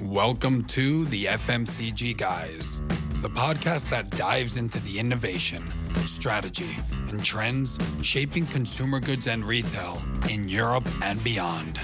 Welcome to the FMCG Guys, the podcast that dives into the innovation, strategy, and trends shaping consumer goods and retail in Europe and beyond.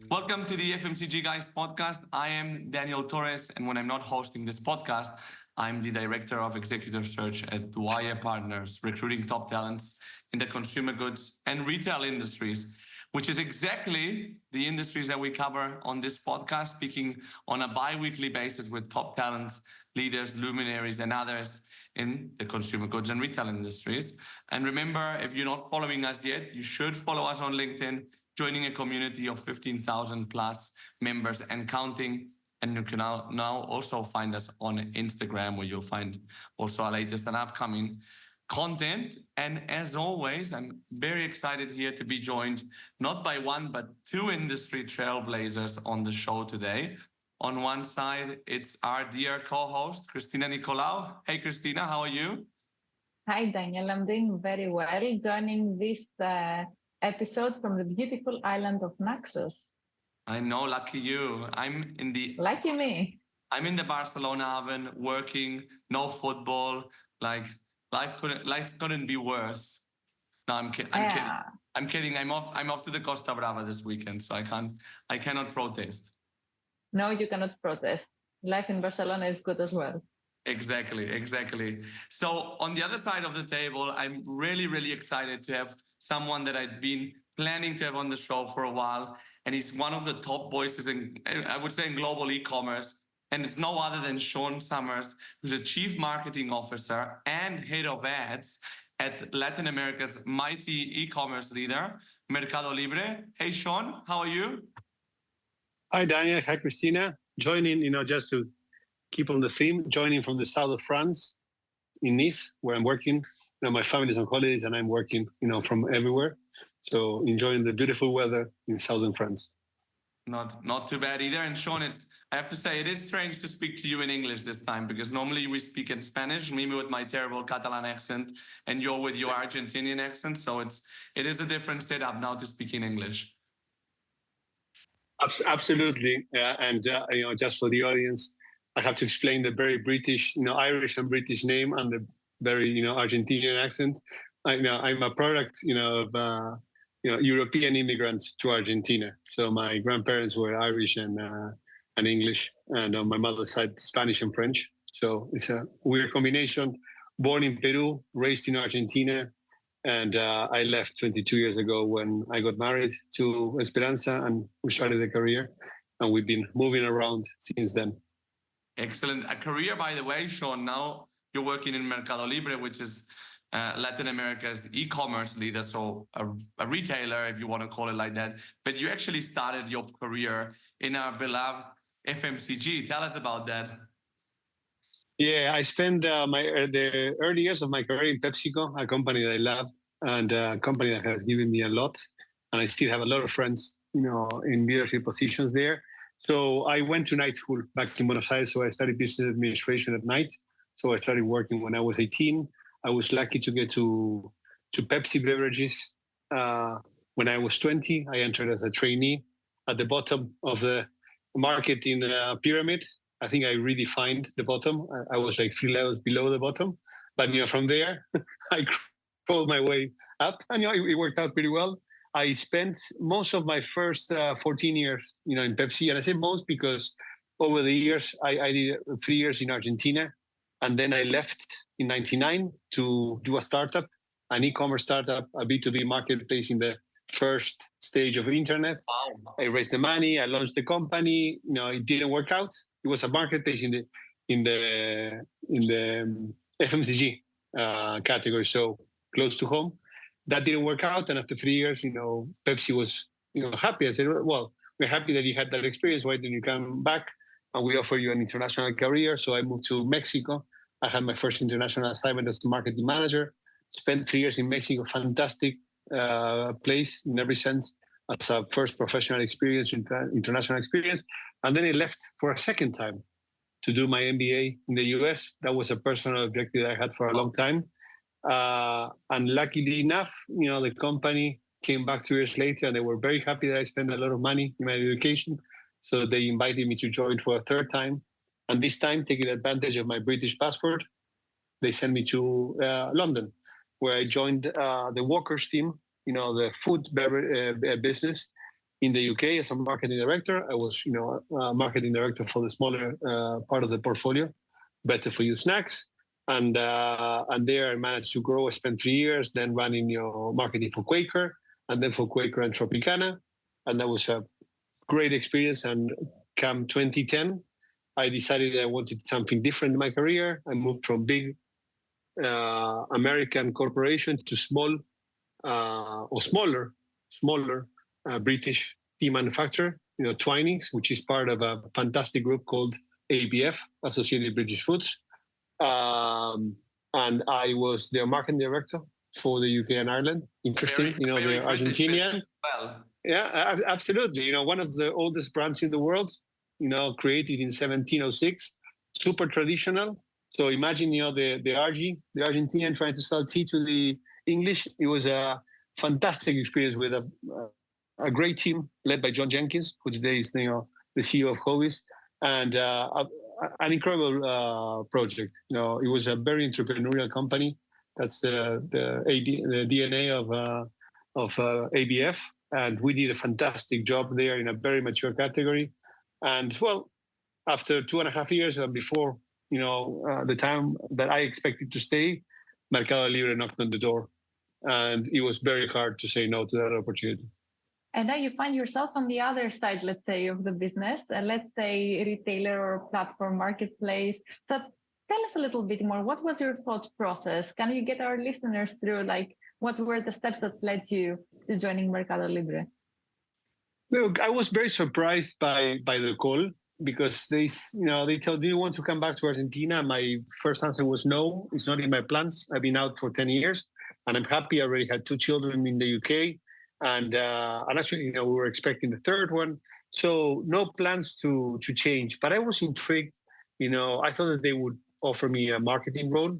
Welcome to the FMCG Guys podcast. I am Daniel Torres, and when I'm not hosting this podcast, I'm the Director of Executive Search at Wire Partners, recruiting top talents in the consumer goods and retail industries, which is exactly the industries that we cover on this podcast, speaking on a bi-weekly basis with top talents, leaders, luminaries, and others in the consumer goods and retail industries. And remember, if you're not following us yet, you should follow us on LinkedIn, joining a community of 15,000 plus members and counting. And you can now also find us on Instagram, where you'll find also our latest and upcoming content. And as always, I'm very excited here to be joined not by one, but two industry trailblazers on the show today. On one side, it's our dear co-host, Christina Nicolaou. Hey, Christina, how are you? Hi, Daniel. I'm doing very well, joining this episode from the beautiful island of Naxos. I know, lucky you. Lucky me. I'm in the Barcelona oven, working, no football. Like life couldn't be worse. No, I'm kidding. I'm kidding. I'm off to the Costa Brava this weekend, so I cannot protest. No, you cannot protest. Life in Barcelona is good as well. Exactly. So on the other side of the table, I'm really excited to have someone that I'd been planning to have on the show for a while. And he's one of the top voices in, I would say, in global e-commerce. And it's no other than Sean Summers, who's a Chief Marketing Officer and Head of Ads at Latin America's mighty e-commerce leader, Mercado Libre. Hey, Sean, how are you? Hi, Daniel. Hi, Christina. Joining, just to keep on the theme, joining from the south of France in Nice, where I'm working. My family's on holidays and I'm working, from everywhere. So enjoying the beautiful weather in southern France. Not too bad either. And Sean, I have to say, it is strange to speak to you in English this time, because normally we speak in Spanish, me with my terrible Catalan accent, and you're with your Argentinian accent. So it is a different setup now to speak in English. Absolutely. Just for the audience, I have to explain the very British, Irish and British name and the very, Argentinian accent. I'm a product, of European immigrants to Argentina. So my grandparents were Irish and English, and on my mother's side, Spanish and French. So it's a weird combination. Born in Peru, raised in Argentina, and I left 22 years ago when I got married to Esperanza, and we started a career, and we've been moving around since then. Excellent. A career, by the way, Sean. Now you're working in Mercado Libre, which is Latin America's e-commerce leader, so a retailer, if you want to call it like that. But you actually started your career in our beloved FMCG. Tell us about that. Yeah, I spent the early years of my career in PepsiCo, a company that I loved, and a company that has given me a lot. And I still have a lot of friends, in leadership positions there. So I went to night school back in Buenos Aires. So I studied business administration at night. So I started working when I was 18. I was lucky to get to Pepsi beverages. When I was 20, I entered as a trainee at the bottom of the marketing pyramid. I think I redefined the bottom. I was like 3 levels below the bottom. But, from there, I crawled my way up. And, it worked out pretty well. I spent most of my first 14 years, in Pepsi. And I say most because over the years, I did 3 years in Argentina. And then I left in 99 to do a startup, an e-commerce startup, a B2B marketplace in the first stage of the internet. Wow. I raised the money. I launched the company. It didn't work out. It was a marketplace in the FMCG category, so close to home. That didn't work out. And after 3 years, Pepsi was happy. I said, well, we're happy that you had that experience. Why didn't you come back? And we offer you an international career. So I moved to Mexico. I had my first international assignment as a marketing manager. Spent 3 years in Mexico. Fantastic place in every sense, as a first professional experience, international experience. And then I left for a second time to do my MBA in the US. That was a personal objective that I had for a long time. And luckily enough, the company came back 2 years later, and they were very happy that I spent a lot of money in my education. So they invited me to join for a third time. And this time, taking advantage of my British passport, they sent me to London, where I joined the Walker's team, the food business in the UK as a marketing director. I was, a marketing director for the smaller part of the portfolio, Better For You snacks. And there I managed to grow. I spent 3 years then running marketing for Quaker, and then for Quaker and Tropicana. And that was a great experience. And come 2010, I decided I wanted something different in my career. I moved from big American corporation to small or smaller British tea manufacturer, Twinings, which is part of a fantastic group called ABF, Associated British Foods. And I was their marketing director for the UK and Ireland. Interesting, very the Argentinian. Well, Yeah, absolutely. One of the oldest brands in the world, created in 1706, super traditional. So imagine, the Argentinian trying to sell tea to the English. It was a fantastic experience with a great team led by John Jenkins, who today is, the CEO of Hobbies, and an incredible project. It was a very entrepreneurial company. That's the DNA of ABF. And we did a fantastic job there in a very mature category. And well, after 2.5 years and before, the time that I expected to stay, Mercado Libre knocked on the door. And it was very hard to say no to that opportunity. And now you find yourself on the other side, let's say, of the business, let's say retailer or platform marketplace. So tell us a little bit more. What was your thought process? Can you get our listeners through, what were the steps that led you to joining Mercado Libre? Look, I was very surprised by the call, because they told, do you want to come back to Argentina? My first answer was no, it's not in my plans. I've been out for 10 years and I'm happy. I already had 2 children in the UK. And actually, we were expecting the third one. So no plans to change. But I was intrigued. I thought that they would offer me a marketing role.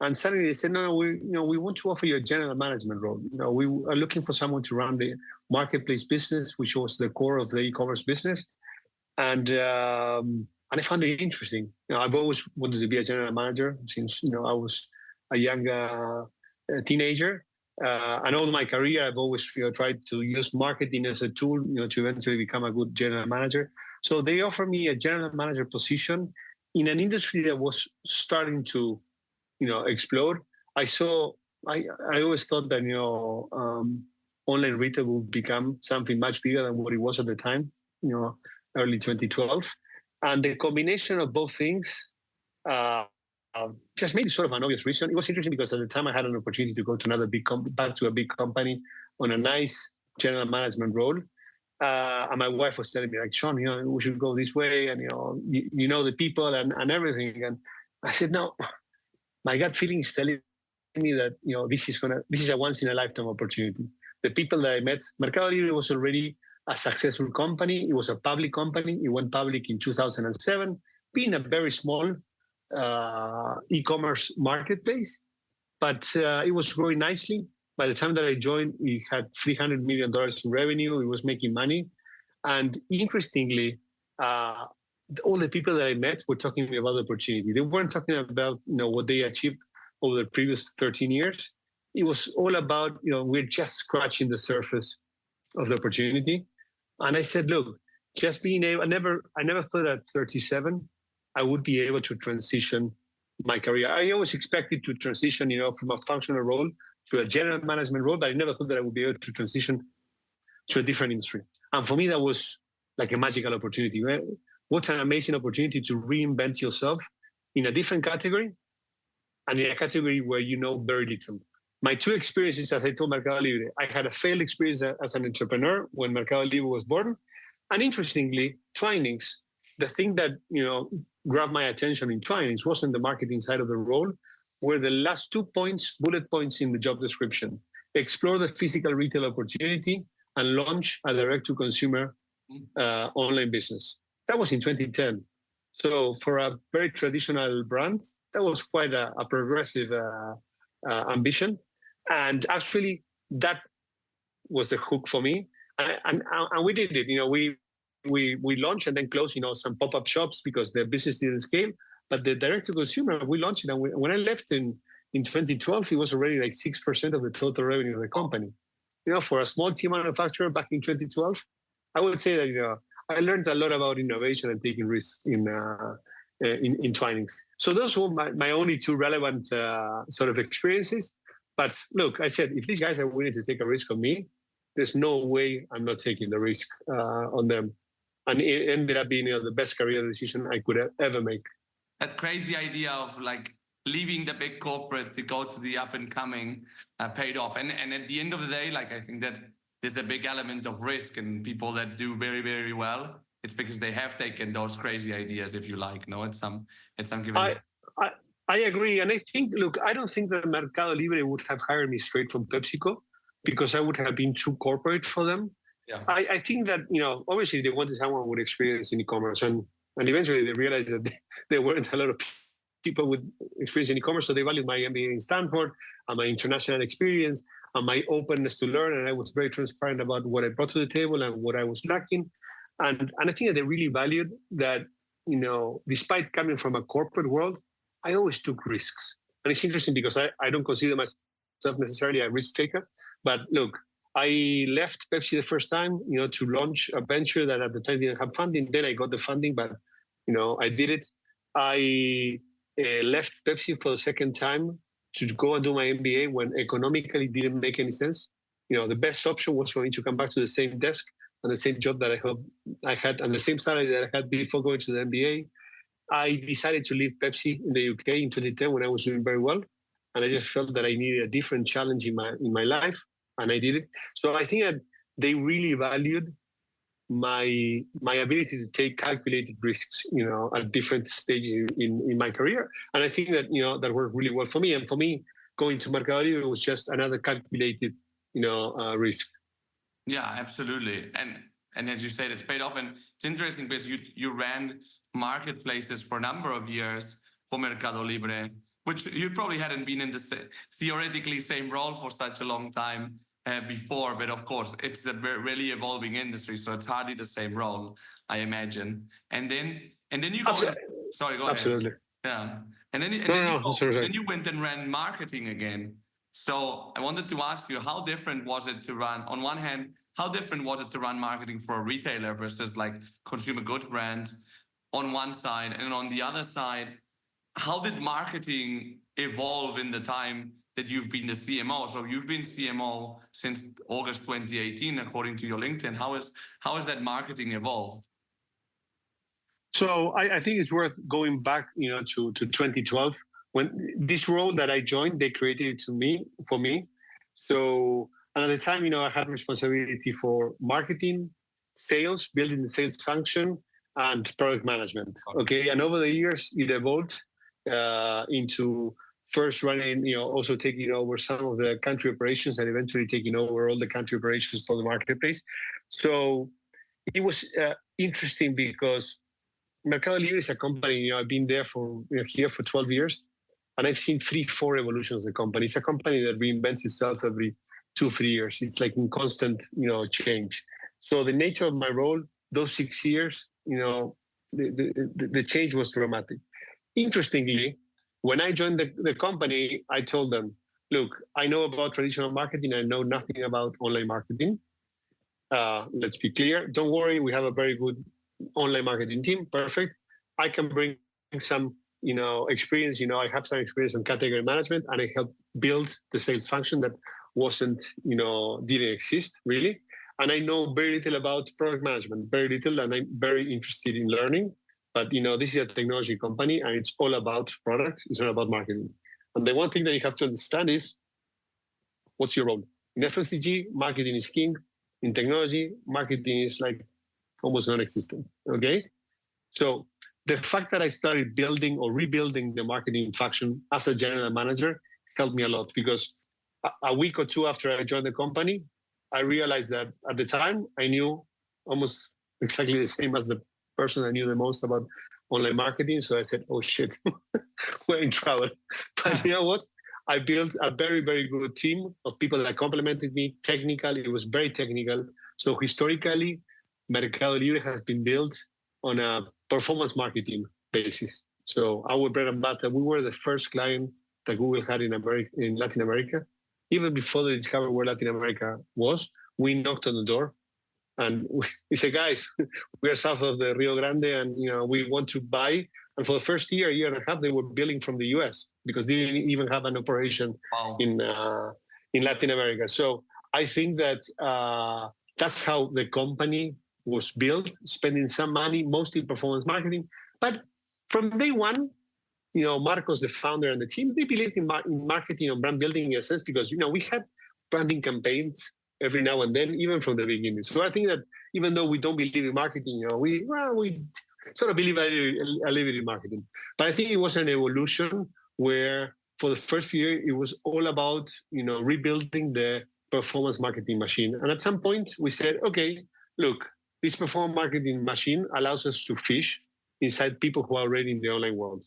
And suddenly they said, no, we want to offer you a general management role. We are looking for someone to run the marketplace business, which was the core of the e-commerce business. And I found it interesting. I've always wanted to be a general manager since, I was a young teenager. And all my career, I've always tried to use marketing as a tool, to eventually become a good general manager. So they offered me a general manager position in an industry that was starting to, explode. I always thought that, online retail would become something much bigger than what it was at the time, early 2012. And the combination of both things just made it sort of an obvious reason. It was interesting because at the time I had an opportunity to go to another back to a big company on a nice general management role. And my wife was telling me, Sean, we should go this way, and you know the people and everything. And I said, no, my gut feeling is telling me that this is a once in a lifetime opportunity. The people that I met, Mercado Libre was already a successful company. It was a public company. It went public in 2007, being a very small e-commerce marketplace, but it was growing nicely. By the time that I joined, it had $300 million in revenue. It was making money. And interestingly, all the people that I met were talking to me about the opportunity. They weren't talking about what they achieved over the previous 13 years. It was all about, we're just scratching the surface of the opportunity. And I said, look, just being able, I never thought at 37, I would be able to transition my career. I always expected to transition, from a functional role to a general management role, but I never thought that I would be able to transition to a different industry. And for me, that was like a magical opportunity. What an amazing opportunity to reinvent yourself in a different category and in a category where you know very little. My 2 experiences, as I told Mercado Libre, I had a failed experience as an entrepreneur when Mercado Libre was born. And interestingly, Twinings, the thing that, grabbed my attention in Twinings wasn't the marketing side of the role, were the last 2 bullet points in the job description. Explore the physical retail opportunity and launch a direct-to-consumer online business. That was in 2010. So for a very traditional brand, that was quite a progressive ambition. And actually, that was the hook for me. And we did it. We launched and then closed, some pop-up shops because the business didn't scale. But the direct-to-consumer, we launched it. And when I left in 2012, it was already like 6% of the total revenue of the company. For a small tea manufacturer back in 2012, I would say that, I learned a lot about innovation and taking risks in Twinings. So those were my only two relevant sort of experiences. But look, I said, if these guys are willing to take a risk on me, there's no way I'm not taking the risk on them. And it ended up being the best career decision I could ever make. That crazy idea of like leaving the big corporate to go to the up and coming paid off. And at the end of the day, like I think that there's a big element of risk, and people that do very, very well, it's because they have taken those crazy ideas, if you like, at some given. I agree. And I think, look, I don't think that Mercado Libre would have hired me straight from PepsiCo because I would have been too corporate for them. Yeah. I think that, obviously they wanted someone with experience in e-commerce, and eventually they realized that there weren't a lot of people with experience in e-commerce, so they valued my MBA in Stanford and my international experience and my openness to learn, and I was very transparent about what I brought to the table and what I was lacking. And I think that they really valued that, despite coming from a corporate world, I always took risks. And it's interesting because I don't consider myself necessarily a risk taker. But look, I left Pepsi the first time, to launch a venture that at the time didn't have funding. Then I got the funding, but, I did it. I left Pepsi for the second time to go and do my MBA when economically didn't make any sense. The best option was for me to come back to the same desk and the same job that I had and the same salary that I had before going to the MBA. I decided to leave Pepsi in the UK in 2010 when I was doing very well. And I just felt that I needed a different challenge in my life, and I did it. So I think that they really valued my ability to take calculated risks, at different stages in my career. And I think that, that worked really well for me. And for me, going to Mercado Libre was just another calculated, risk. Yeah, absolutely. And as you said, it's paid off. And it's interesting because you ran marketplaces for a number of years for Mercado Libre, which you probably hadn't been in the theoretically same role for such a long time before. But of course, it's a really evolving industry, so it's hardly the same role, I imagine. And then you go. Sorry, go ahead. Absolutely. Yeah. And then you went and ran marketing again. So I wanted to ask you, how different was it to run, on one hand, how different was it to run marketing for a retailer versus like consumer good brand on one side, and on the other side, how did marketing evolve in the time that you've been the CMO? So you've been CMO since August 2018, according to your LinkedIn. How has that marketing evolved? So I think it's worth going back, to 2012 when this role that I joined, they created it for me. So, and at the time, I had responsibility for marketing, sales, building the sales function, and product management. Okay, and over the years, it evolved into first running, also taking over some of the country operations, and eventually taking over all the country operations for the marketplace. So it was interesting because Mercado Libre is a company, I've been there here for 12 years, and I've seen 3-4 evolutions of the company. It's a company that reinvents itself every 2-3 years. It's like in constant, change. So the nature of my role, those 6 years, the change was dramatic. Interestingly, when I joined the company, I told them, look, I know about traditional marketing. I know nothing about online marketing. Let's be clear. Don't worry. We have a very good online marketing team. Perfect. I can bring some, experience. I have some experience in category management, and I helped build the sales function that didn't exist really. And I know very little about product management, very little, and I'm very interested in learning. But, this is a technology company, and it's all about products. It's not about marketing. And the one thing that you have to understand is, what's your role? In FMCG, marketing is king. In technology, marketing is like almost non-existent, okay? So the fact that I started building or rebuilding the marketing function as a general manager helped me a lot, because a week or two after I joined the company, I realized that at the time I knew almost exactly the same as the person I knew the most about online marketing. So I said, oh shit, we're in trouble. But you know what? I built a very, very good team of people that complemented me technically. It was very technical. So historically, Mercado Libre has been built on a performance marketing basis. So our bread and butter, we were the first client that Google had in Latin America. Even before they discovered where Latin America was, we knocked on the door and we said, guys, we are south of the Rio Grande and we want to buy. And for the first year and a half, they were billing from the US because they didn't even have an operation in Latin America. So I think that that's how the company was built, spending some money, mostly performance marketing. But from day one, Marcos, the founder, and the team, they believed in marketing and brand building in a sense because, we had branding campaigns every now and then, even from the beginning. So I think that even though we don't believe in marketing, we sort of believe a little bit in marketing. But I think it was an evolution where for the first year, it was all about, rebuilding the performance marketing machine. And at some point we said, okay, look, this performance marketing machine allows us to fish inside people who are already in the online world.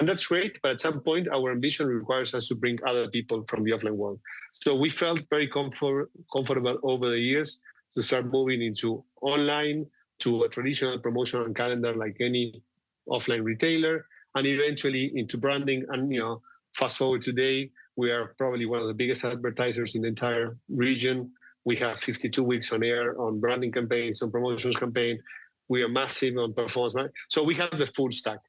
And that's great, but at some point, our ambition requires us to bring other people from the offline world. So we felt very comfortable over the years to start moving into online, to a traditional promotional calendar like any offline retailer, and eventually into branding. And, fast forward today, we are probably one of the biggest advertisers in the entire region. We have 52 weeks on air on branding campaigns, on promotions campaign. We are massive on performance. So we have the full stack.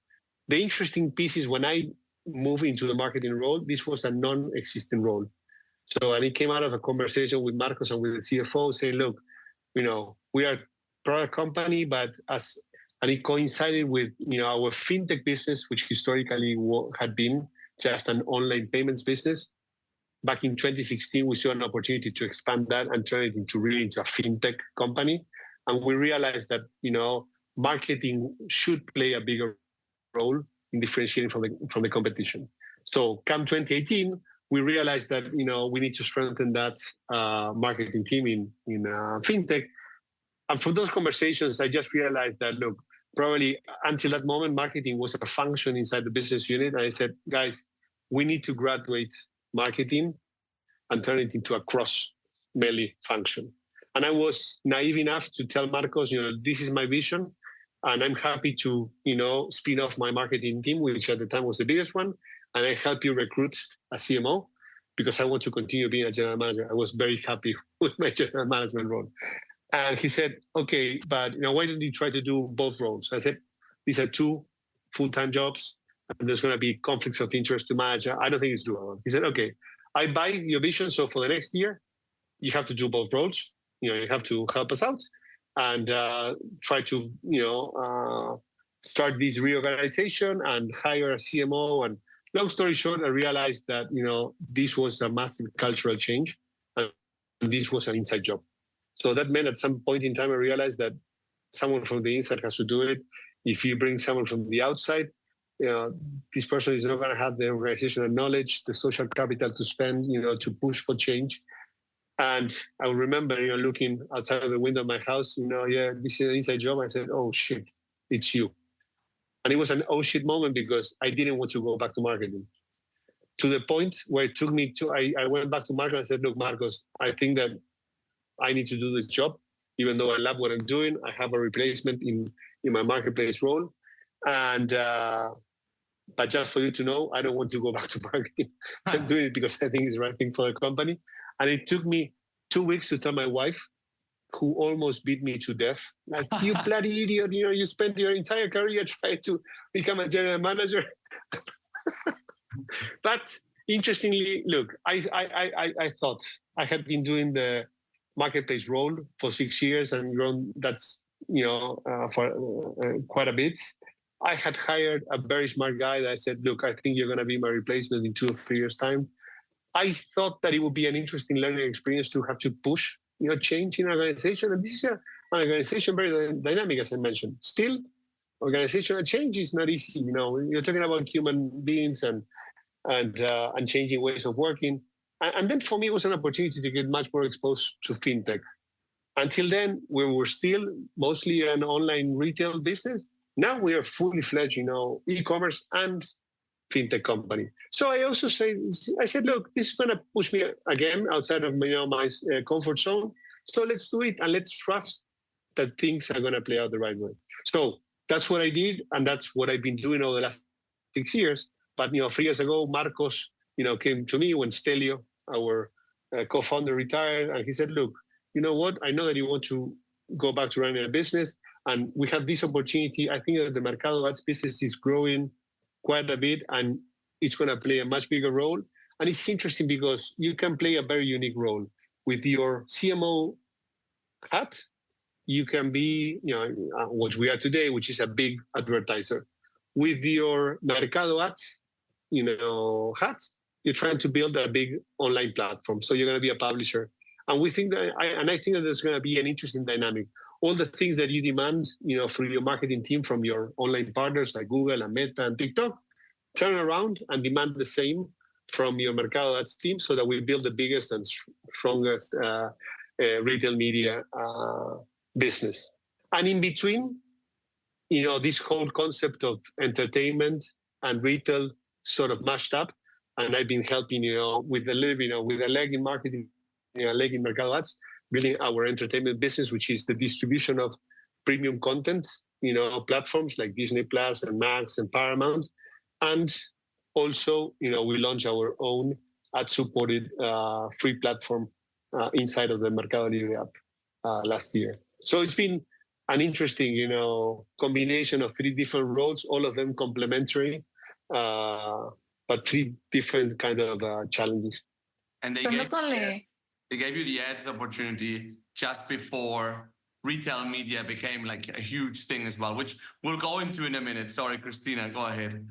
The interesting piece is when I moved into the marketing role, this was a non-existent role. So, and it came out of a conversation with Marcos and with the CFO saying, look, we are a product company, and it coincided with, our fintech business, which historically had been just an online payments business. Back in 2016, we saw an opportunity to expand that and turn it into a fintech company. And we realized that, marketing should play a bigger role in differentiating from the competition. So come 2018, we realized that we need to strengthen that marketing team in fintech. And from those conversations, I just realized that look, probably until that moment, marketing was a function inside the business unit. And I said, guys, we need to graduate marketing and turn it into a cross-belly function. And I was naive enough to tell Marcos, this is my vision. And I'm happy to, spin off my marketing team, which at the time was the biggest one. And I help you recruit a CMO because I want to continue being a general manager. I was very happy with my general management role. And he said, okay, but why don't you try to do both roles? I said, these are two full-time jobs and there's going to be conflicts of interest to manage. I don't think it's doable. He said, okay, I buy your vision. So for the next year, you have to do both roles. You have to help us out and try to, start this reorganization and hire a CMO. And long story short, I realized that, this was a massive cultural change and this was an inside job. So that meant at some point in time, I realized that someone from the inside has to do it. If you bring someone from the outside, this person is not going to have the organizational knowledge, the social capital to spend, to push for change. And I remember, looking outside of the window of my house, this is an inside job. I said, oh shit, it's you. And it was an oh shit moment because I didn't want to go back to marketing. To the point where it took me to, I went back to Marcos and I said, look, Marcos, I think that I need to do the job. Even though I love what I'm doing, I have a replacement in my marketplace role. And, but just for you to know, I don't want to go back to marketing. I'm doing it because I think it's the right thing for the company. And it took me 2 weeks to tell my wife, who almost beat me to death, like, you bloody idiot, you spent your entire career trying to become a general manager. But interestingly, look, I thought I had been doing the marketplace role for 6 years and grown that's, for quite a bit. I had hired a very smart guy that I said, look, I think you're going to be my replacement in 2 or 3 years' time. I thought that it would be an interesting learning experience to have to push, change in an organization. And this is an organization very dynamic, as I mentioned. Still, organizational change is not easy. You're talking about human beings and changing ways of working. And then for me, it was an opportunity to get much more exposed to fintech. Until then, we were still mostly an online retail business. Now we are fully fledged, e-commerce and fintech company. So I also I said, look, this is going to push me again outside of my comfort zone. So let's do it and let's trust that things are going to play out the right way. So that's what I did, and that's what I've been doing over the last 6 years. But 3 years ago, Marcos, came to me when Stelio, our co-founder, retired, and he said, "Look, you know what? I know that you want to go back to running a business, and we have this opportunity. I think that the Mercado Ads business is growing quite a bit, and it's going to play a much bigger role. And it's interesting because you can play a very unique role with your CMO hat. You can be, what we are today, which is a big advertiser. With your Mercado Ads, hat, you're trying to build a big online platform. So you're going to be a publisher. And we think that, I think that there's going to be an interesting dynamic. All the things that you demand, through your marketing team from your online partners like Google and Meta and TikTok, turn around and demand the same from your Mercado Ads team, so that we build the biggest and strongest retail media business. And in between, this whole concept of entertainment and retail sort of mashed up. And I've been helping, with a leg in marketing, a leg in Mercado Ads, building our entertainment business, which is the distribution of premium content, platforms like Disney Plus and Max and Paramount. And also, we launched our own ad-supported free platform inside of the Mercado Libre app last year. So it's been an interesting, combination of 3 different roles, all of them complementary, but 3 different kind of challenges. And they gave you the ads opportunity just before retail media became like a huge thing as well, which we'll go into in a minute. Sorry, Christina, go ahead.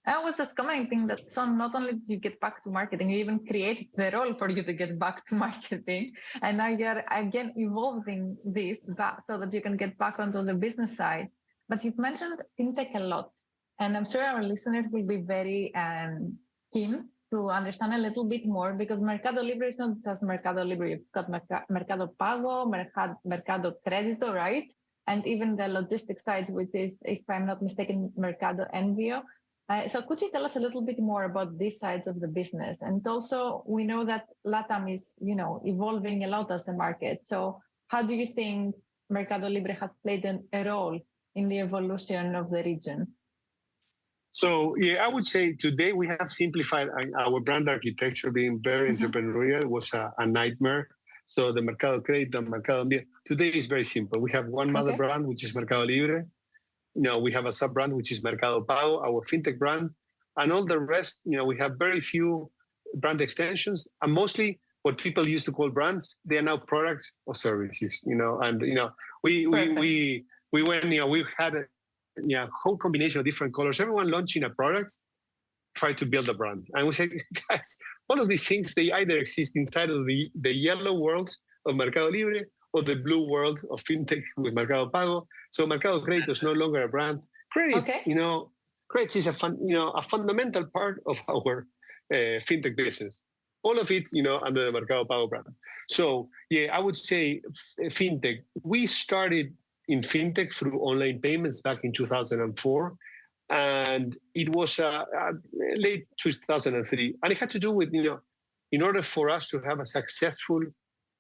I was just commenting that not only did you get back to marketing, you even created the role for you to get back to marketing. And now you're again evolving this back so that you can get back onto the business side. But you've mentioned fintech a lot. And I'm sure our listeners will be very keen to understand a little bit more, because Mercado Libre is not just Mercado Libre. You've got Mercado Pago, Mercado Crédito, right? And even the logistics side, which is, if I'm not mistaken, Mercado Envio. So could you tell us a little bit more about these sides of the business? And also, we know that LATAM is, evolving a lot as a market. So how do you think Mercado Libre has played a role in the evolution of the region? So, I would say today we have simplified our brand architecture. Being very entrepreneurial was a nightmare. So the Mercado Crédito, Mercado Envio, today is very simple. We have one mother brand, which is Mercado Libre. We have a sub-brand, which is Mercado Pago, our fintech brand. And all the rest, we have very few brand extensions. And mostly what people used to call brands, they are now products or services, And, we went, we had a whole combination of different colors. Everyone launching a product, try to build a brand. And we said, guys, all of these things, they either exist inside of the yellow world of Mercado Libre or the blue world of fintech with Mercado Pago. So Mercado Crédito is no longer a brand. Credit, credit is a fundamental part of our fintech business. All of it, under the Mercado Pago brand. So I would say fintech. We started in fintech through online payments back in 2004. And it was late 2003. And it had to do with, in order for us to have a successful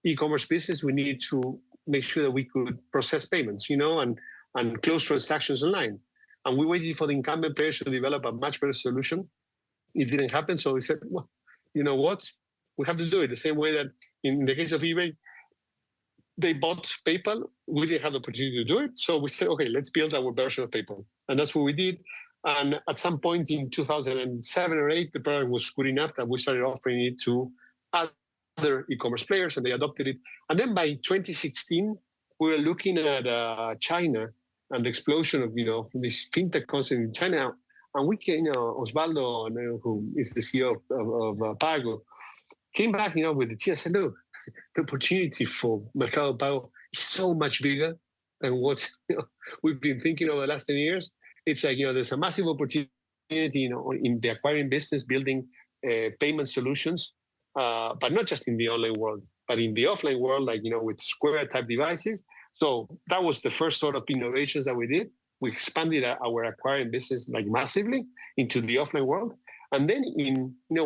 e-commerce business, we needed to make sure that we could process payments, and close transactions online. And we waited for the incumbent players to develop a much better solution. It didn't happen. So we said, well, you know what? We have to do it the same way that in the case of eBay, they bought PayPal. We didn't have the opportunity to do it. So we said, okay, let's build our version of PayPal. And that's what we did. And at some point in 2007 or 8, the product was good enough that we started offering it to other e-commerce players, and they adopted it. And then by 2016, we were looking at China and the explosion of, this fintech concept in China. And we came, Osvaldo, who is the CEO of Pago, came back, with the team and said, look, the opportunity for Mercado Pago is so much bigger than what we've been thinking over the last 10 years. It's like, there's a massive opportunity, in the acquiring business, building payment solutions, but not just in the online world, but in the offline world, like, with Square type devices. So that was the first sort of innovations that we did. we expanded our acquiring business like massively into the offline world. And then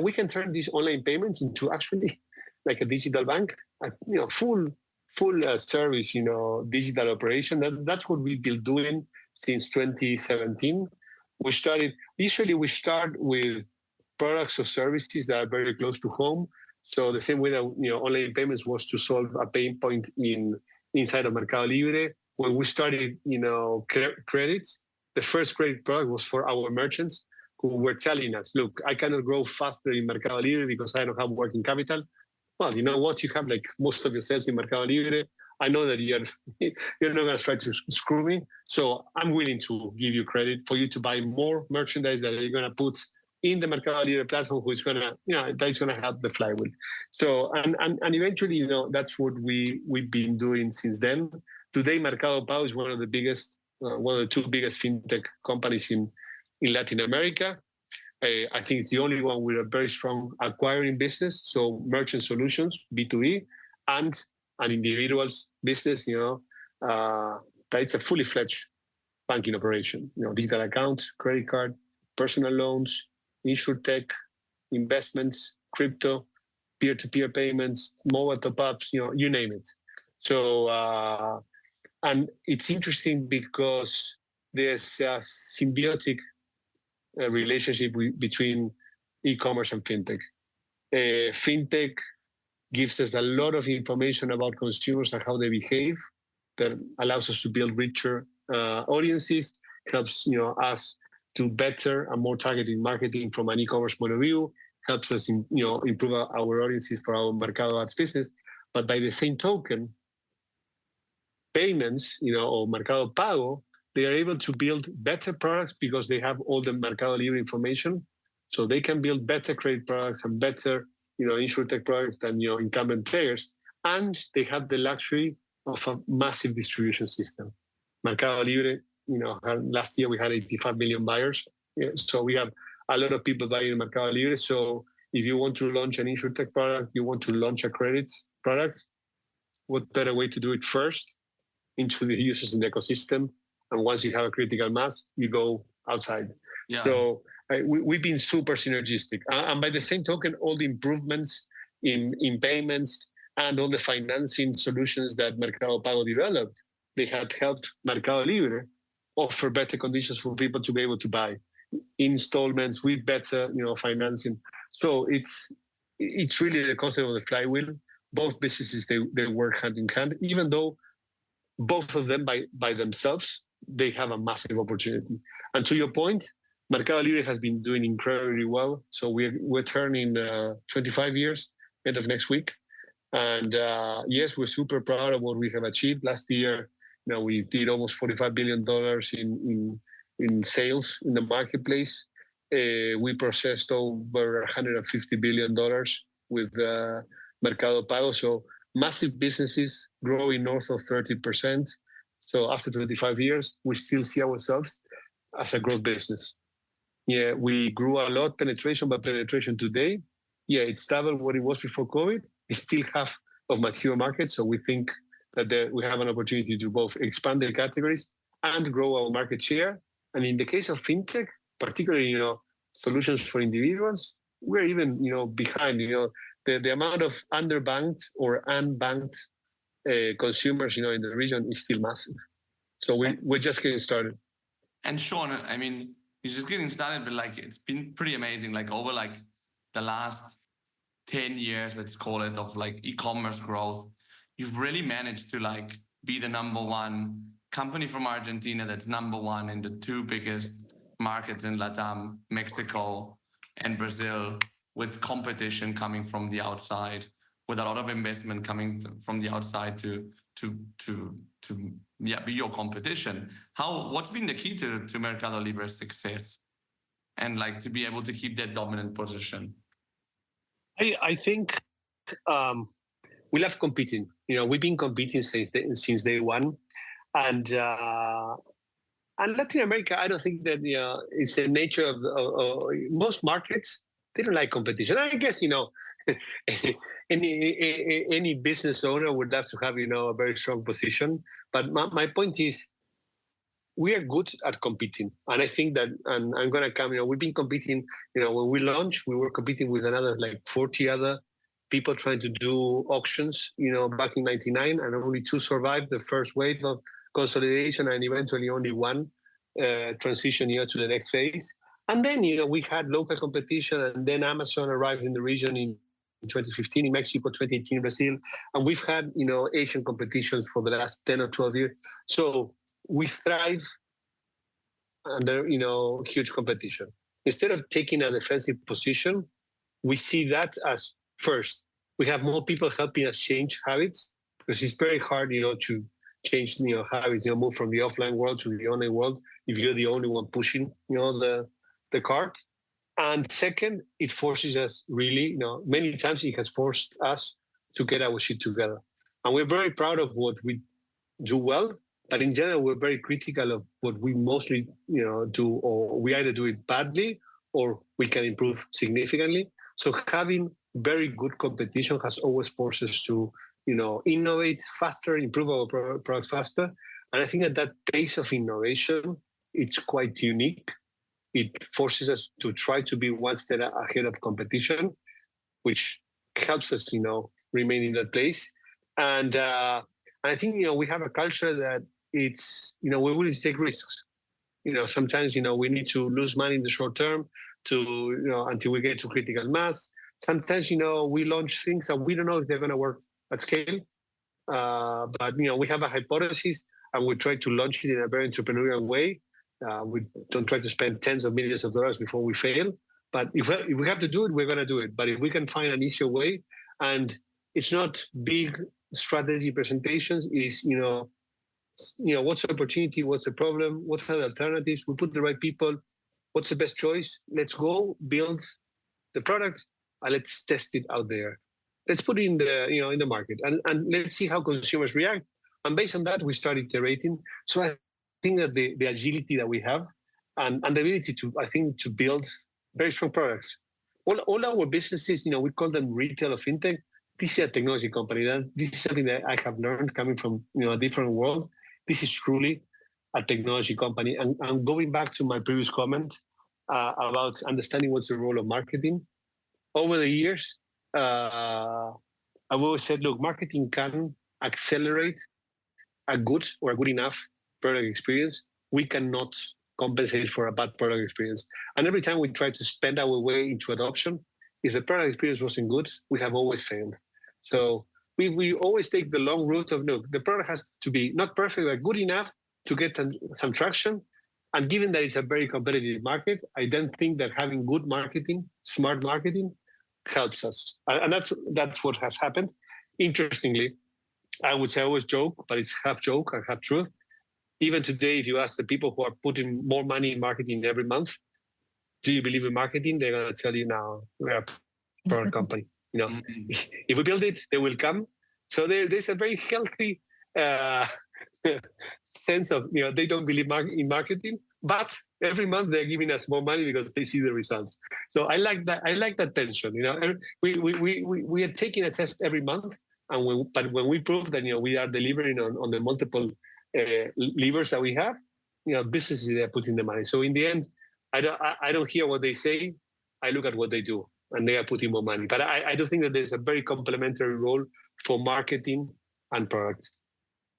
we can turn these online payments into actually like a digital bank, full service, digital operation. That's what we've been doing since 2017. We start with products or services that are very close to home. So the same way that online payments was to solve a pain point inside of Mercado Libre. When we started, credits, the first credit product was for our merchants who were telling us, look, I cannot grow faster in Mercado Libre because I don't have working capital. Well, you know what? You have like most of your sales in Mercado Libre. I know that you're not going to try to screw me. So I'm willing to give you credit for you to buy more merchandise that you're going to put in the Mercado Libre platform, who's going to, that's going to help the flywheel. So, and eventually, that's what we've been doing since then. Today, Mercado Pago is one of the biggest, one of the two biggest fintech companies in Latin America. I think it's the only one with a very strong acquiring business. So merchant solutions, B2B, and an individual's business, that it's a fully fledged banking operation. Digital accounts, credit card, personal loans, insurtech, investments, crypto, peer-to-peer payments, mobile top-ups, you name it. So, and it's interesting because there's a symbiotic relationship between e-commerce and fintech. Fintech gives us a lot of information about consumers and how they behave that allows us to build richer audiences, helps us do better and more targeted marketing from an e-commerce point of view, helps us improve our audiences for our Mercado Ads business. But by the same token, payments, or Mercado Pago, they are able to build better products because they have all the Mercado Libre information. So they can build better credit products and better, insurtech products than incumbent players. And they have the luxury of a massive distribution system. Mercado Libre, last year we had 85 million buyers. So we have a lot of people buying Mercado Libre. So if you want to launch an insurtech product, you want to launch a credit product, what better way to do it first into the users in the ecosystem? And once you have a critical mass, you go outside. Yeah. So we've been super synergistic. And by the same token, all the improvements in payments and all the financing solutions that Mercado Pago developed, they had helped Mercado Libre offer better conditions for people to be able to buy installments with better, financing. So it's really the concept of the flywheel. Both businesses, they work hand in hand, even though both of them by themselves, they have a massive opportunity. And to your point, Mercado Libre has been doing incredibly well. So we're turning 25 years end of next week. And yes, we're super proud of what we have achieved. Last year, we did almost $45 billion in sales in the marketplace. We processed over $150 billion with Mercado Pago. So massive businesses growing north of 30%. So after 25 years, we still see ourselves as a growth business. Yeah, we grew a lot penetration, but penetration today, it's double what it was before COVID. It's still half of mature markets. So we think that we have an opportunity to both expand the categories and grow our market share. And in the case of fintech, particularly, solutions for individuals, we're even, behind, the amount of underbanked or unbanked consumers, in the region is still massive. So we're just getting started. And Sean, you're just getting started, but it's been pretty amazing. Over the last 10 years, let's call it, of e-commerce growth, you've really managed to be the number one company from Argentina that's number one in the two biggest markets in Latam, Mexico and Brazil, with competition coming from the outside, with a lot of investment coming from the outside to be your competition. What's been the key to Mercado Libre's success and to be able to keep that dominant position? I think we love competing. We've been competing since day one, and Latin America, I don't think that it's the nature of most markets. They don't like competition. I guess any business owner would love to have a very strong position. But my point is, we are good at competing. And I think that, and I'm going to come, we've been competing, when we launched, we were competing with another like 40 other people trying to do auctions, back in 99, and only 2 survived the first wave of consolidation, and eventually only 1 transition to the next phase. And then, we had local competition, and then Amazon arrived in the region in 2015 in Mexico, 2018 in Brazil, and we've had, Asian competitions for the last 10 or 12 years. So we thrive under, huge competition. Instead of taking a defensive position, we see that as first, we have more people helping us change habits, because it's very hard, to change, habits, move from the offline world to the online world if you're the only one pushing, the cart. And second, it forces us really, many times it has forced us to get our shit together. And we're very proud of what we do well, but in general, we're very critical of what we mostly, do, or we either do it badly or we can improve significantly. So having very good competition has always forced us to, innovate faster, improve our products faster. And I think that pace of innovation, it's quite unique. It forces us to try to be one step ahead of competition, which helps us, remain in that place. And I think, we have a culture that it's, we're willing to take risks. Sometimes, we need to lose money in the short term to, until we get to critical mass. Sometimes, we launch things that we don't know if they're going to work at scale. But, we have a hypothesis and we try to launch it in a very entrepreneurial way. We don't try to spend tens of millions of dollars before we fail. But if we have to do it, we're going to do it. But if we can find an easier way, and it's not big strategy presentations, it's, what's the opportunity, what's the problem, what are the alternatives, we put the right people, what's the best choice, let's go build the product, and let's test it out there. Let's put it in the, in the market, and let's see how consumers react. And based on that, we start iterating. So I think that the agility that we have and the ability to build very strong products. All our businesses, we call them retail or fintech. This is a technology company. This is something that I have learned coming from a different world. This is truly a technology company. And going back to my previous comment about understanding what's the role of marketing, over the years, I've always said, look, marketing can accelerate a good or a good enough product experience. We cannot compensate for a bad product experience. And every time we try to spend our way into adoption, if the product experience wasn't good, we have always failed. So we always take the long route of, look, the product has to be not perfect, but good enough to get some traction. And given that it's a very competitive market, I then think that having good marketing, smart marketing, helps us. And that's what has happened. Interestingly, I would say I always joke, but it's half joke and half truth. Even today, if you ask the people who are putting more money in marketing every month, do you believe in marketing? They're going to tell you, now we're a product company. If we build it, they will come. So there's a very healthy sense of, they don't believe in marketing, but every month they're giving us more money because they see the results. So I like that. I like that tension. We are taking a test every month, but when we prove that we are delivering on the multiple levers that we have, businesses they are putting the money. So in the end, I don't hear what they say. I look at what they do, and they are putting more money. But I do think that there's a very complementary role for marketing and product.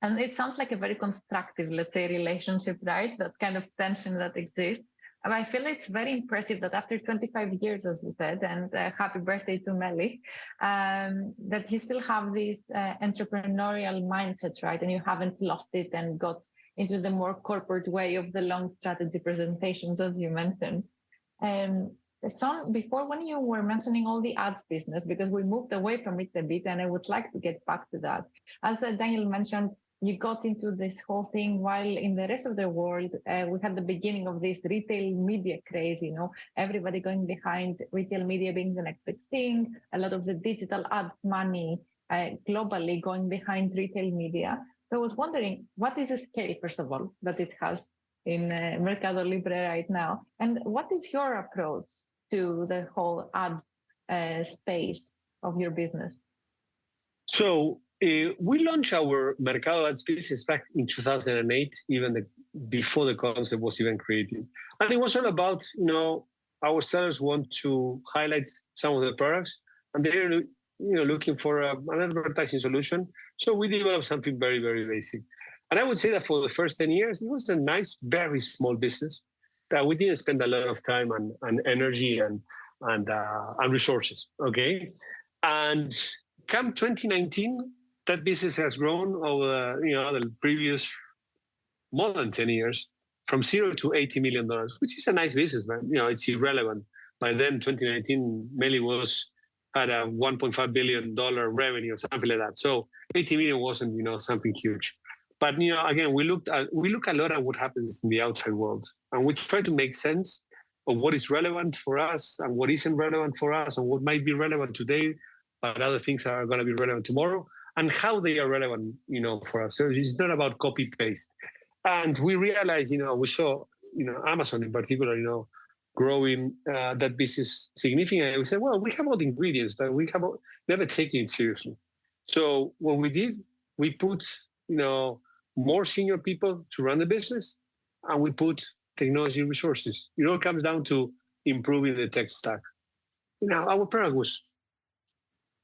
And it sounds like a very constructive, let's say, relationship, right? That kind of tension that exists. And I feel it's very impressive that after 25 years, as you said, and happy birthday to Melly, that you still have this entrepreneurial mindset, right? And you haven't lost it and got into the more corporate way of the long strategy presentations, as you mentioned. So before, when you were mentioning all the ads business, because we moved away from it a bit, and I would like to get back to that. As Daniel mentioned, you got into this whole thing while in the rest of the world, we had the beginning of this retail media craze, everybody going behind retail media being the next big thing, a lot of the digital ad money globally going behind retail media. So I was wondering, what is the scale, first of all, that it has in Mercado Libre right now? And what is your approach to the whole ads space of your business? So We launched our Mercado Ads business back in 2008, before the concept was even created. And it was all about, our sellers want to highlight some of the products, and they're, looking for an advertising solution. So we developed something very, very basic. And I would say that for the first 10 years, it was a nice, very small business that we didn't spend a lot of time and energy and resources. Okay, and come 2019, that business has grown over the previous more than 10 years, from $0 to $80 million, which is a nice business, but it's irrelevant. By then, 2019 mainly had a $1.5 billion revenue or something like that. So 80 million wasn't something huge. But again, we look a lot at what happens in the outside world, and we try to make sense of what is relevant for us and what isn't relevant for us, and what might be relevant today, but other things are going to be relevant tomorrow, and how they are relevant, for us. So it's not about copy paste. And we realized, we saw, Amazon in particular, growing that business significantly. We said, well, we have all the ingredients, but we have never taken it seriously. So what we did, we put, more senior people to run the business, and we put technology resources. It all comes down to improving the tech stack. Our product was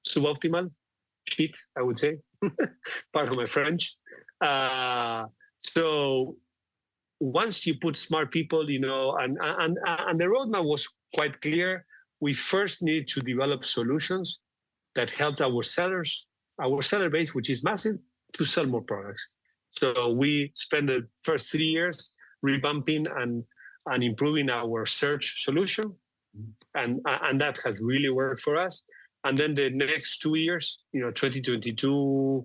suboptimal, shit, I would say, pardon my French. So once you put smart people, and the roadmap was quite clear. We first need to develop solutions that helped our seller base, which is massive, to sell more products. So we spent the first 3 years revamping and improving our search solution, and that has really worked for us. And then the next 2 years, 2022,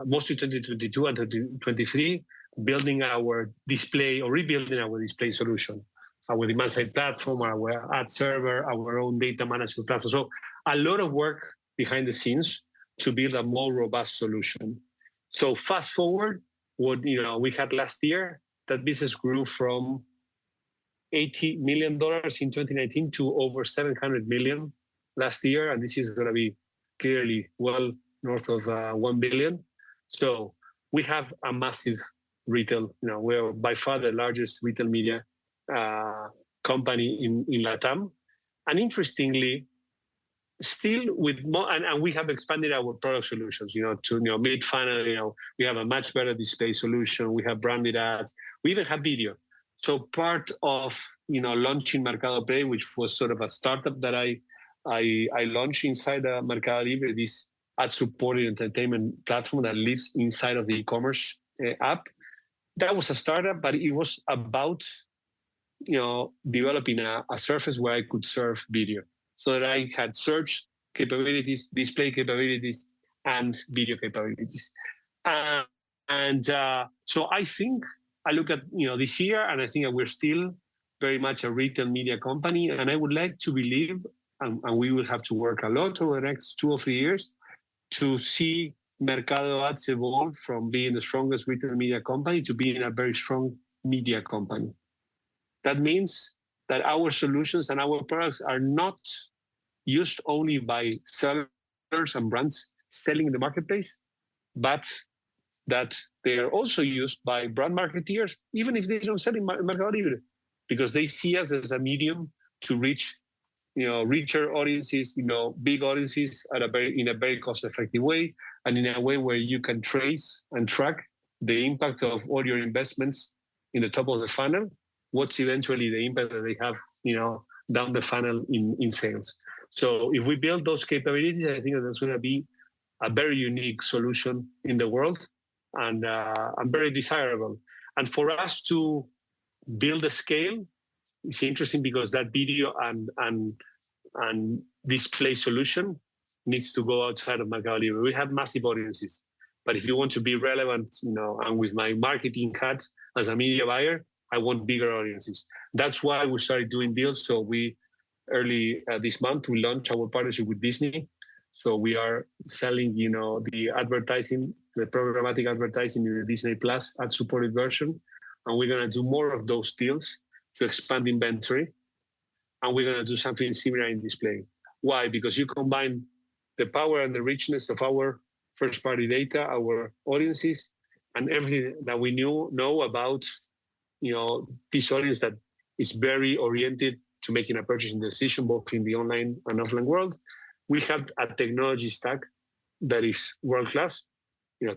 mostly 2022 and 2023, building our display or rebuilding our display solution, our demand side platform, our ad server, our own data management platform. So a lot of work behind the scenes to build a more robust solution. So fast forward, what we had last year, that business grew from $80 million in 2019 to over $700 million last year, and this is going to be clearly well north of 1 billion. So we have a massive retail. We're by far the largest retail media company in LATAM, and interestingly, still with more, and we have expanded our product solutions, to mid funnel. We have a much better display solution. We have branded ads. We even have video. So part of launching Mercado Play, which was sort of a startup that I launched inside Mercado Libre, this ad-supported entertainment platform that lives inside of the eCommerce app. That was a startup, but it was about developing a surface where I could serve video, so that I had search capabilities, display capabilities, and video capabilities. So I think I look at this year, and I think that we're still very much a retail media company, and I would like to believe, and we will have to work a lot over the next 2 or 3 years to see Mercado Ads evolve from being the strongest retail media company to being a very strong media company. That means that our solutions and our products are not used only by sellers and brands selling in the marketplace, but that they are also used by brand marketeers, even if they don't sell in Mercado Libre, because they see us as a medium to reach richer audiences, big audiences in a very cost-effective way, and in a way where you can trace and track the impact of all your investments in the top of the funnel. What's eventually the impact that they have, down the funnel in sales. So if we build those capabilities, I think that's going to be a very unique solution in the world, and very desirable. And for us to build a scale, it's interesting because that video and display solution needs to go outside of Mercado Libre. We have massive audiences, but if you want to be relevant, and with my marketing hat as a media buyer, I want bigger audiences. That's why we started doing deals. So we early this month we launched our partnership with Disney. So we are selling, the advertising, the programmatic advertising in the Disney Plus ad-supported version, and we're going to do more of those deals to expand inventory, and we're going to do something similar in display. Why? Because you combine the power and the richness of our first-party data, our audiences, and everything that we know about, this audience that is very oriented to making a purchasing decision, both in the online and offline world. We have a technology stack that is world-class.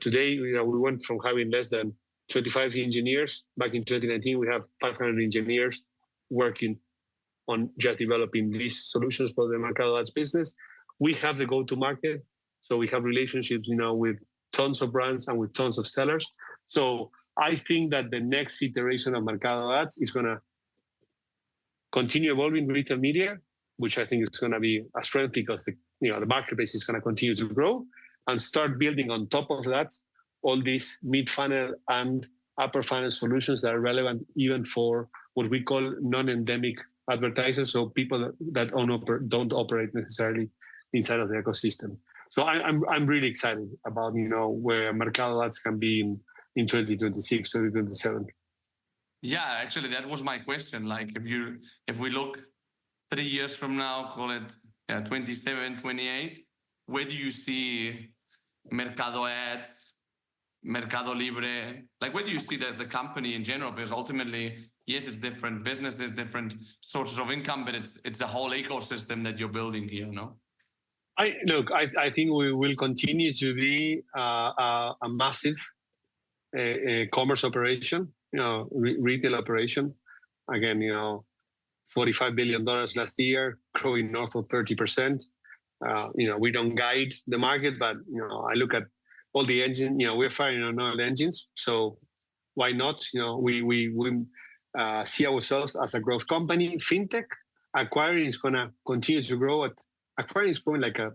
Today, we went from having less than 25 engineers. Back in 2019, we have 500 engineers working on just developing these solutions for the Mercado Ads business. We have the go-to-market, so we have relationships, with tons of brands and with tons of sellers. So I think that the next iteration of Mercado Ads is going to continue evolving retail media, which I think is going to be a strength because the marketplace is going to continue to grow, and start building on top of that all these mid-funnel and upper funnel solutions that are relevant even for what we call non-endemic advertisers, so people that don't operate necessarily inside of the ecosystem. So I'm really excited about where Mercado Ads can be in 2026, 2027. Yeah, actually, that was my question. Like, if we look 3 years from now, call it 27, 28, where do you see Mercado Ads, Mercado Libre? Like, where do you see the company in general? Because ultimately, yes, it's different businesses, different sources of income, but it's a whole ecosystem that you're building here, no? I think we will continue to be a massive commerce operation, retail operation. Again, $45 billion last year, growing north of 30%. We don't guide the market, but I look at all the engines. We're firing on all engines, so why not? We see ourselves as a growth company. Fintech acquiring is going to continue to grow. Acquiring is growing like a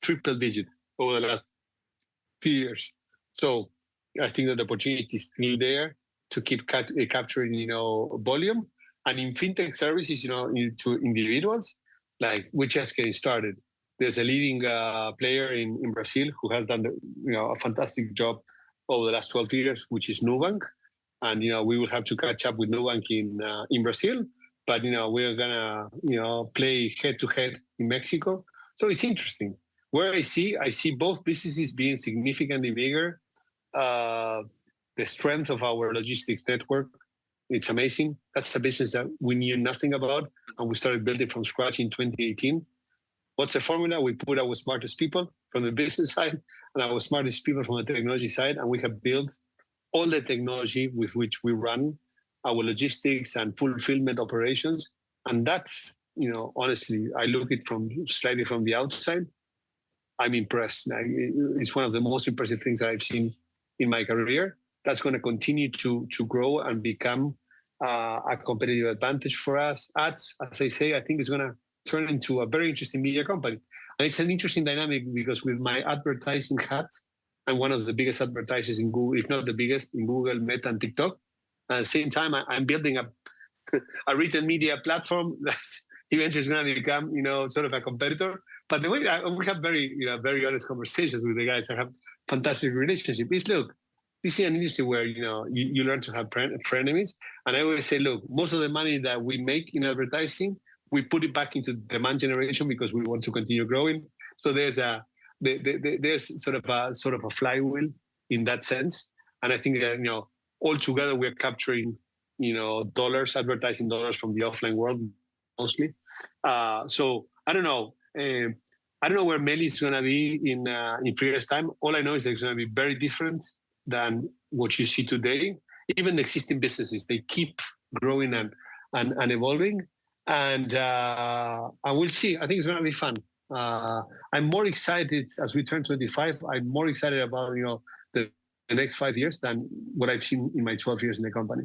triple digit over the last few years. So I think that the opportunity is still there to keep capturing, volume. And in fintech services, to individuals, like we're just getting started. There's a leading player in Brazil who has done a fantastic job over the last 12 years, which is Nubank. And we will have to catch up with Nubank in Brazil. But we're gonna play head to head in Mexico. So it's interesting. Where I see both businesses being significantly bigger. The strength of our logistics network, it's amazing. That's a business that we knew nothing about, and we started building from scratch in 2018. What's the formula? We put our smartest people from the business side and our smartest people from the technology side, and we have built all the technology with which we run our logistics and fulfillment operations. And that's, honestly, I look at it slightly from the outside. I'm impressed. It's one of the most impressive things I've seen in my career. That's going to continue to grow and become a competitive advantage for us. Ads, as I say, I think is going to turn into a very interesting media company. And it's an interesting dynamic because with my advertising hat, I'm one of the biggest advertisers in Google, if not the biggest, in Google, Meta, and TikTok. At the same time, I'm building a retail media platform that eventually is going to become, sort of a competitor. But the way we have very honest conversations with the guys. I have fantastic relationship. Look, this is an industry where you learn to have frenemies. And I always say, look, most of the money that we make in advertising, we put it back into demand generation because we want to continue growing. So there's sort of a flywheel in that sense. And I think that all together we're capturing dollars, advertising dollars from the offline world mostly. So I don't know. I don't know where Meli is going to be in 3 years' time. All I know is that it's going to be very different than what you see today. Even the existing businesses, they keep growing and evolving. And we'll see. I think it's going to be fun. I'm more excited as we turn 25. I'm more excited about the next 5 years than what I've seen in my 12 years in the company.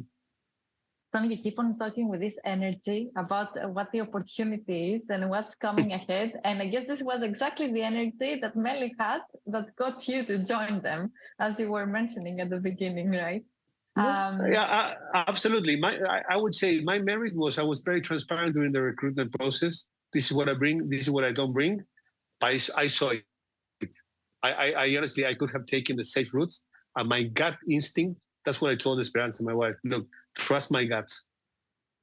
So you keep on talking with this energy about what the opportunity is and what's coming ahead. And I guess this was exactly the energy that Meli had that got you to join them, as you were mentioning at the beginning, right? Absolutely. I would say my merit was I was very transparent during the recruitment process. This is what I bring. This is what I don't bring. I saw it. I honestly, I could have taken the safe route. My gut instinct, that's what I told Esperanza, my wife. Look, trust my gut.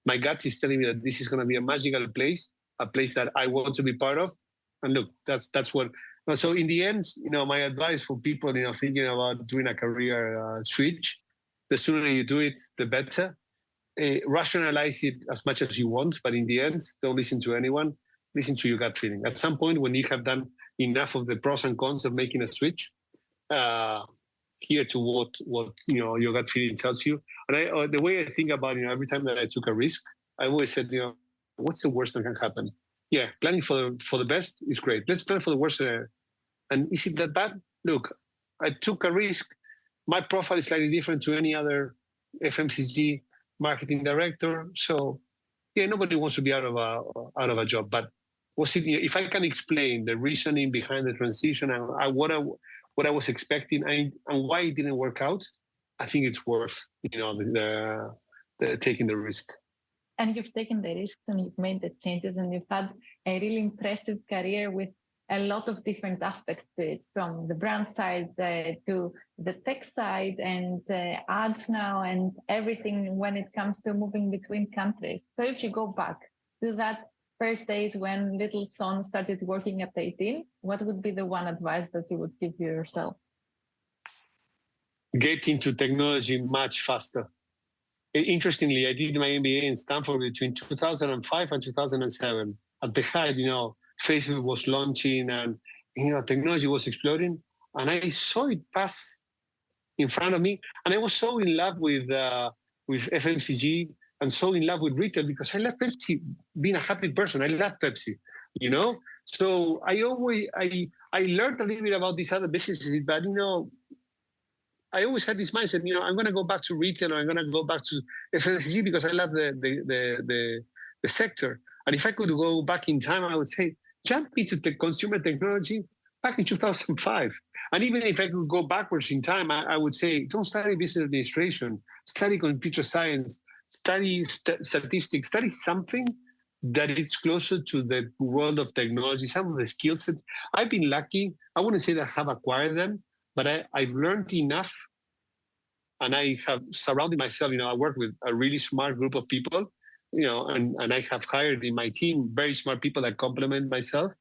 My gut is telling me that this is going to be a magical place, a place that I want to be part of. And look, that's what So in the end, my advice for people, thinking about doing a career switch, the sooner you do it, the better. Rationalize it as much as you want, but in the end, don't listen to anyone. Listen to your gut feeling. At some point, when you have done enough of the pros and cons of making a switch, hear to what your gut feeling tells you. And the way I think about every time that I took a risk, I always said, what's the worst that can happen? Yeah, planning for the best is great. Let's plan for the worst. And is it that bad? Look, I took a risk. My profile is slightly different to any other FMCG marketing director. So yeah, nobody wants to be out of a job. But if I can explain the reasoning behind the transition and what I was expecting and why it didn't work out, I think it's worth the taking the risk. And you've taken the risks and you've made the changes and you've had a really impressive career with a lot of different aspects to it, from the brand side to the tech side and ads now and everything when it comes to moving between countries. So if you go back to that first days when little son started working at 18, what would be the one advice that you would give yourself? Get into technology much faster. Interestingly, I did my MBA in Stanford between 2005 and 2007. At the height, Facebook was launching and technology was exploding, and I saw it pass in front of me, and I was so in love with FMCG and so in love with retail because I love Pepsi. Being a happy person, I love Pepsi. So I learned a little bit about these other businesses, but I always had this mindset. I'm going to go back to retail, or I'm going to go back to FMCG because I love the sector. And if I could go back in time, I would say, jump into the consumer technology back in 2005. And even if I could go backwards in time, I would say, don't study business administration, study computer science, study statistics, study something that it's closer to the world of technology, some of the skill sets. I've been lucky. I wouldn't say that I have acquired them, but I've learned enough, and I have surrounded myself. I work with a really smart group of people, and I have hired in my team very smart people that complement myself.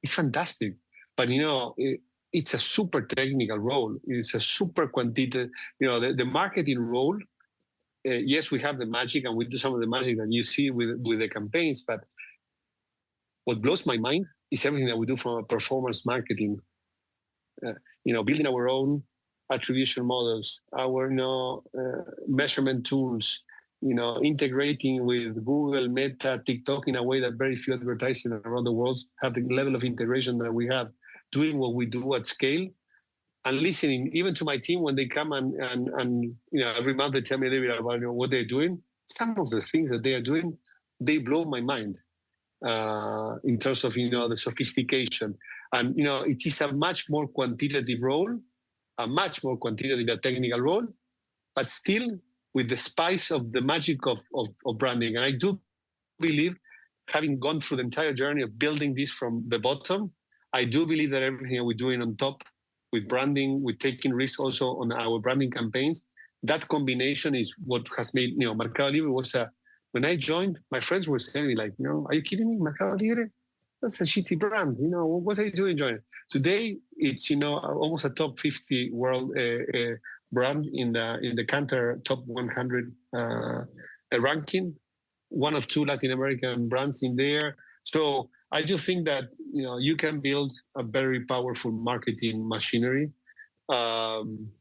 It's fantastic. But, it's a super technical role. It's a super quantitative, the marketing role. Yes, we have the magic, and we do some of the magic that you see with the campaigns. But what blows my mind is everything that we do from a performance marketing. Building our own attribution models, our measurement tools, integrating with Google, Meta, TikTok in a way that very few advertisers around the world have the level of integration that we have, doing what we do at scale, and listening even to my team when they come and every month they tell me a little bit about what they're doing. Some of the things that they are doing, they blow my mind in terms of the sophistication. And it is a much more quantitative role, a much more quantitative technical role, but still with the spice of the magic of branding. And I do believe, having gone through the entire journey of building this from the bottom, I do believe that everything that we're doing on top with branding, with taking risks also on our branding campaigns, that combination is what has made, Mercado Libre was when I joined, my friends were saying me like, are you kidding me? Mercado Libre? That's a shitty brand. What are you doing joining? Today, it's, almost a top 50 world brand in the Kantar top 100 ranking, one of two Latin American brands in there. So I do think that you can build a very powerful marketing machinery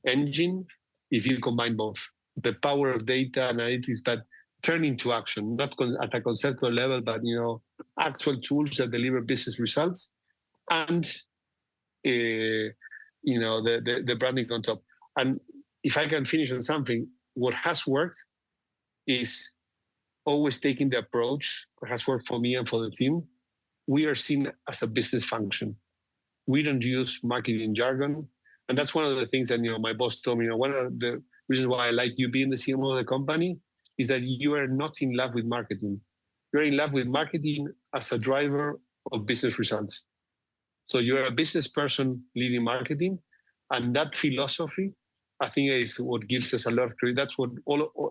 engine if you combine both the power of data analytics, but turn into action, not at a conceptual level, but actual tools that deliver business results, and the branding on top. And if I can finish on something, what has worked is always taking the approach that has worked for me and for the team. We are seen as a business function. We don't use marketing jargon. And that's one of the things that my boss told me. One of the reasons why I like you being the CMO of the company is that you are not in love with marketing. You're in love with marketing as a driver of business results. So you're a business person leading marketing, and that philosophy, I think, is what gives us a lot of credit. That's what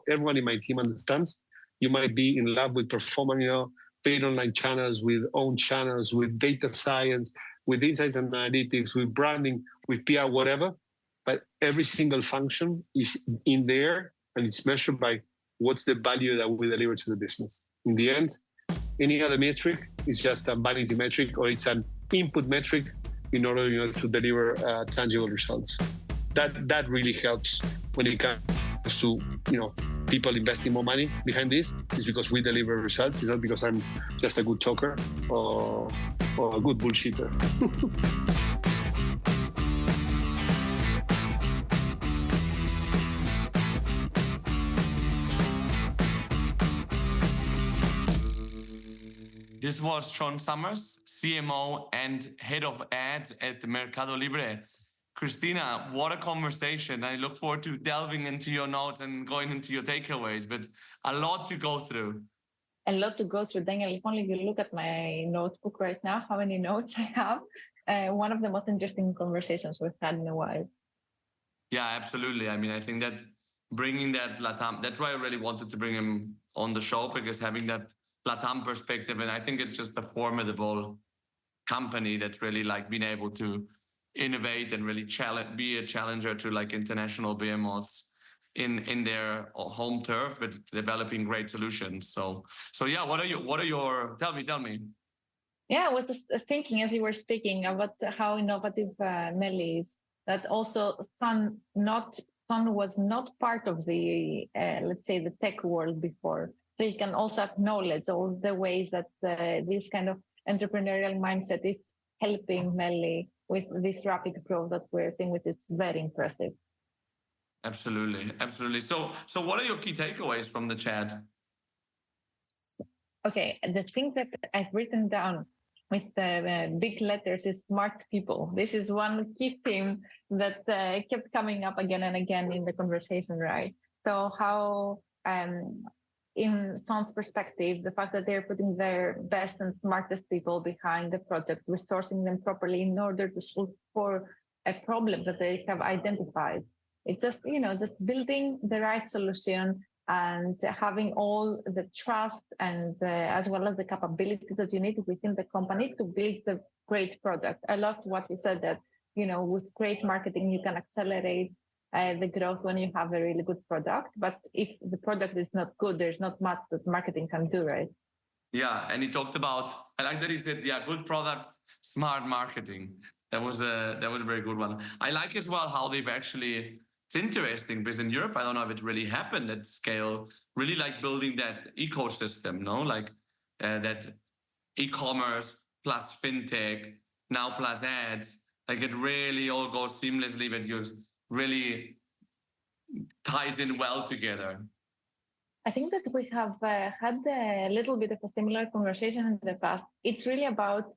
everyone in my team understands. You might be in love with performance, paid online channels, with own channels, with data science, with insights and analytics, with branding, with PR, whatever. But every single function is in there and it's measured by what's the value that we deliver to the business. In the end, any other metric is just a vanity metric or it's an input metric in order to deliver tangible results. That really helps when it comes to people investing more money behind this. Is because we deliver results. It's not because I'm just a good talker or a good bullshitter. This was Sean Summers, CMO and head of ads at Mercado Libre. Christina, what a conversation. I look forward to delving into your notes and going into your takeaways, but a lot to go through. A lot to go through, Daniel. If only you look at my notebook right now, how many notes I have. One of the most interesting conversations we've had in a while. Yeah, absolutely. I mean, I think that bringing that LATAM, that's why I really wanted to bring him on the show, because having that LATAM perspective, and I think it's just a formidable company that's really been able to innovate and really be a challenger to international behemoths in their home turf, but developing great solutions. So yeah, what are your tell me. Yeah, I was just thinking as you were speaking about how innovative Melli is, that also Sun was not part of the let's say the tech world before. So you can also acknowledge all the ways that this kind of entrepreneurial mindset is helping Melli with this rapid growth that we're seeing, which is very impressive. Absolutely. So what are your key takeaways from the chat? Okay, the thing that I've written down with the big letters is smart people. This is one key theme that kept coming up again and again in the conversation, right? So how, in Son's perspective, the fact that they're putting their best and smartest people behind the project, resourcing them properly in order to solve for a problem that they have identified. It's just, just building the right solution and having all the trust and as well as the capabilities that you need within the company to build the great product. I loved what you said that, with great marketing, you can accelerate the growth when you have a really good product. But if the product is not good, there's not much that marketing can do, right? Yeah, and he talked about, I like that he said, good products, smart marketing. That was a very good one. I like as well how they've actually, it's interesting because in Europe, I don't know if it really happened at scale, really building that ecosystem, that eCommerce plus fintech, now plus ads, it really all goes seamlessly, but you really ties in well together. I think that we have had a little bit of a similar conversation in the past. It's really about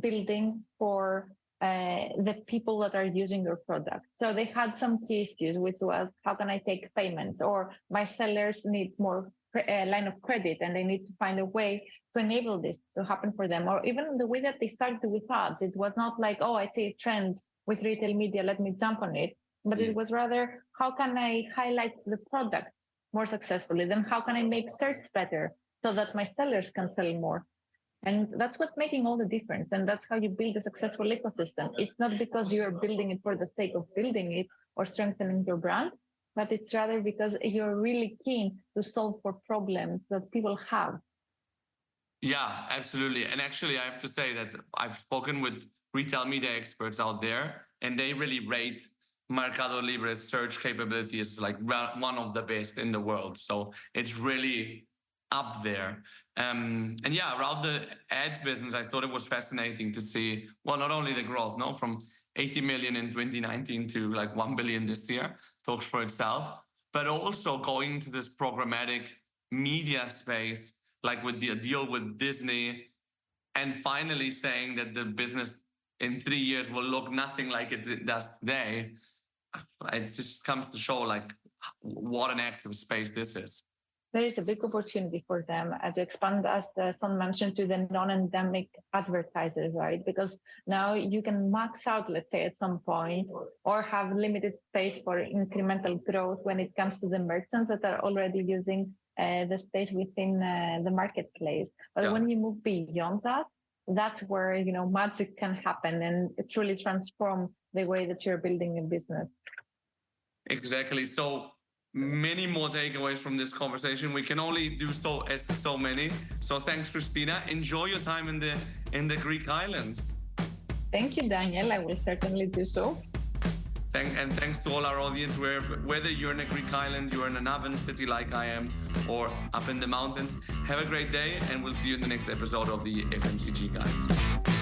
building for the people that are using your product. So they had some key issues, which was, how can I take payments? Or my sellers need more line of credit and they need to find a way to enable this to happen for them. Or even the way that they started with ads. It was not like, oh, I see a trend with retail media, let me jump on it. But it was rather, how can I highlight the products more successfully? Then how can I make search better so that my sellers can sell more? And that's what's making all the difference. And that's how you build a successful ecosystem. It's not because you're building it for the sake of building it or strengthening your brand, but it's rather because you're really keen to solve for problems that people have. Yeah, absolutely. And actually, I have to say that I've spoken with retail media experts out there, and they really rate Mercado Libre's search capability is one of the best in the world. So it's really up there. And yeah, around the ads business, I thought it was fascinating to see, not only the growth, from 80 million in 2019 to 1 billion this year, talks for itself, but also going into this programmatic media space, with the deal with Disney, and finally saying that the business in 3 years will look nothing like it does today. It just comes to show what an active space this is. There is a big opportunity for them to expand, as Son mentioned, to the non-endemic advertisers, right? Because now you can max out, let's say, at some point, or have limited space for incremental growth when it comes to the merchants that are already using the space within the marketplace. But when you move beyond that, that's where, magic can happen and truly transform the way that you're building a business. Exactly. So many more takeaways from this conversation. We can only do so many. So thanks, Christina. Enjoy your time in the Greek island. Thank you, Daniel. I will certainly do so. And thanks to all our audience, whether you're in a Greek island, you're in an Athens city like I am, or up in the mountains. Have a great day, and we'll see you in the next episode of the FMCG Guys.